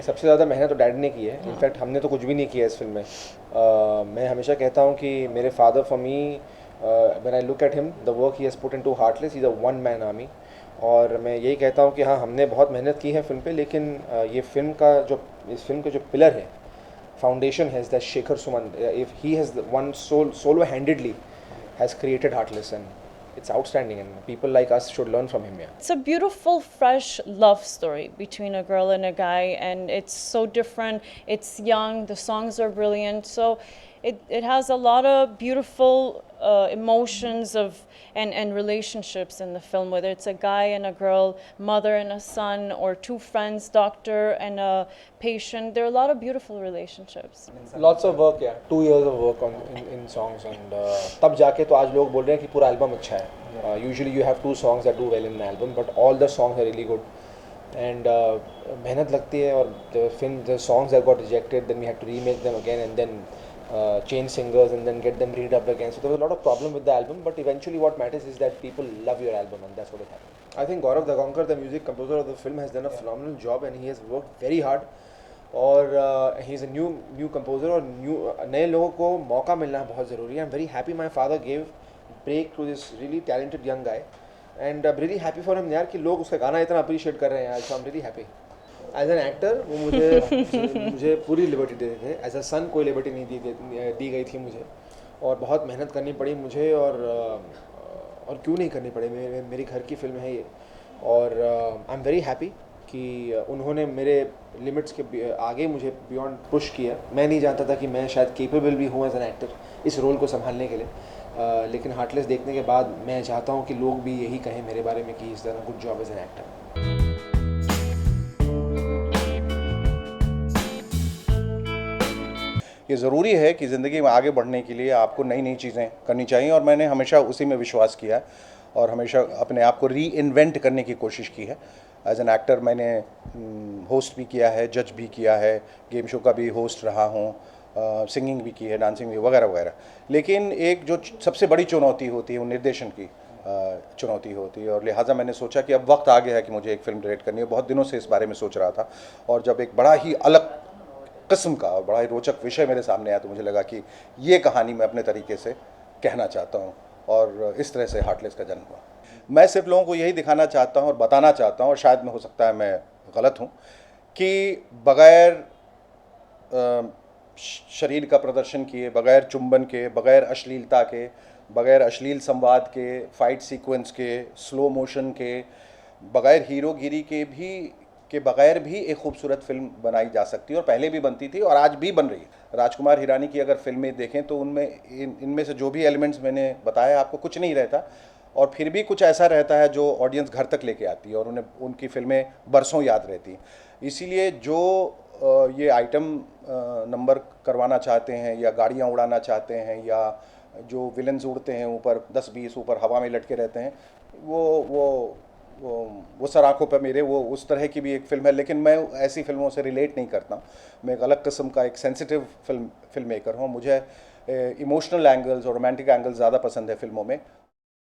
नहीं, सबसे ज़्यादा मेहनत तो डैड ने की है। इनफैक्ट हमने तो कुछ भी नहीं किया इस फिल्म में। मैं हमेशा कहता हूँ कि मेरे father for me, when I look at him, the work he has put into heartless, he is a one man army. और मैं यही कहता हूँ कि हाँ, हमने बहुत मेहनत की है फिल्म पे, लेकिन ये फिल्म का जो, इस फिल्म के जो पिलर है, foundation has that Shekhar Suman. If he has the one solo-handedly has created Heartless, and it's outstanding, and people like us should learn from him. Yeah. It's a beautiful, fresh love story between a girl and a guy, and it's so different. It's young. The songs are brilliant. So it has a lot of beautiful emotions of and relationships in the film, whether it's a guy and a girl, mother and a son, or two friends, doctor and a patient. There are a lot of beautiful relationships. Lots of work, yeah. 2 years of work on in songs, and तब जाके तो आज लोग बोल रहे हैं कि पूरा एल्बम अच्छा है. Usually you have 2 songs that do well in an album, but all the songs are really good. And मेहनत लगती है, और the songs that got rejected, then we had to remake them again, and then change singers and then get them redubbed again. So there was a lot of problem with the album, but eventually what matters is that people love your album, and that's what has happened. I think Gaurav Dagaonkar, the music composer of the film, has done a phenomenal job, and he has worked very hard. और ही is a new composer, और नए लोगों को मौका मिलना बहुत ज़रूरी है. I am very happy my father gave break to this really talented young guy, and really happy for him यार, कि लोग उसका गाना इतना अप्रिशिएट कर रहे हैं यार. So I am really happy. As an actor वो मुझे पूरी लिबर्टी देते थे. एज अ सन कोई लिबर्टी नहीं दी गई थी मुझे, और बहुत मेहनत करनी पड़ी मुझे, और क्यों नहीं करनी पड़ी, मेरी घर की फिल्म है ये. और आई एम वेरी हैप्पी कि उन्होंने मेरे लिमिट्स के आगे मुझे बियॉन्ड पुश किया. मैं नहीं जानता था कि मैं शायद केपेबल भी हूँ एज एन एक्टर इस रोल को संभालने के लिए, लेकिन हार्टलेस देखने के बाद मैं चाहता हूँ कि लोग भी यही कहें मेरे बारे में कि is done a good job as an actor. ये ज़रूरी है कि ज़िंदगी में आगे बढ़ने के लिए आपको नई नई चीज़ें करनी चाहिए, और मैंने हमेशा उसी में विश्वास किया है और हमेशा अपने आप को री इन्वेंट करने की कोशिश की है. एज एन एक्टर मैंने होस्ट भी किया है, जज भी किया है, गेम शो का भी होस्ट रहा हूँ, सिंगिंग भी की है, डांसिंग भी, वगैरह वगैरह. लेकिन एक जो सबसे बड़ी चुनौती होती है वो निर्देशन की चुनौती होती है, और लिहाजा मैंने सोचा कि अब वक्त आ गया है कि मुझे एक फ़िल्म डायरेक्ट करनी है. बहुत दिनों से इस बारे में सोच रहा था, और जब एक बड़ा ही अलग किस्म का और बड़ा ही रोचक विषय मेरे सामने आया तो मुझे लगा कि ये कहानी मैं अपने तरीके से कहना चाहता हूँ, और इस तरह से हार्टलेस का जन्म हुआ. मैं सिर्फ लोगों को यही दिखाना चाहता हूँ और बताना चाहता हूँ, और शायद में हो सकता है मैं गलत हूँ, कि बग़ैर शरीर का प्रदर्शन किए, बग़ैर चुंबन के, बग़ैर अश्लीलता के, बग़ैर अश्लील संवाद के, फाइट सीक्वेंस के, स्लो मोशन के, बग़ैर हीरोगिरी के बग़ैर भी एक खूबसूरत फिल्म बनाई जा सकती है, और पहले भी बनती थी और आज भी बन रही है. राजकुमार हिरानी की अगर फिल्में देखें तो उनमें इनमें से जो भी एलिमेंट्स मैंने बताया आपको, कुछ नहीं रहता, और फिर भी कुछ ऐसा रहता है जो ऑडियंस घर तक लेके आती है, और उन्हें उनकी फिल्में बरसों याद रहती हैं. इसीलिए जो ये आइटम नंबर करवाना चाहते हैं, या गाड़ियाँ उड़ाना चाहते हैं, या जो विलन्स उड़ते हैं ऊपर 10-20 ऊपर हवा में लटके रहते हैं, वो सर आँखों पर मेरे, वो उस तरह की भी एक फ़िल्म है. लेकिन मैं ऐसी फिल्मों से रिलेट नहीं करता. मैं एक अलग किस्म का एक सेंसिटिव फिल्म मेकर हूँ. मुझे इमोशनल एंगल्स और रोमांटिक एंगल्स ज़्यादा पसंद है फिल्मों में.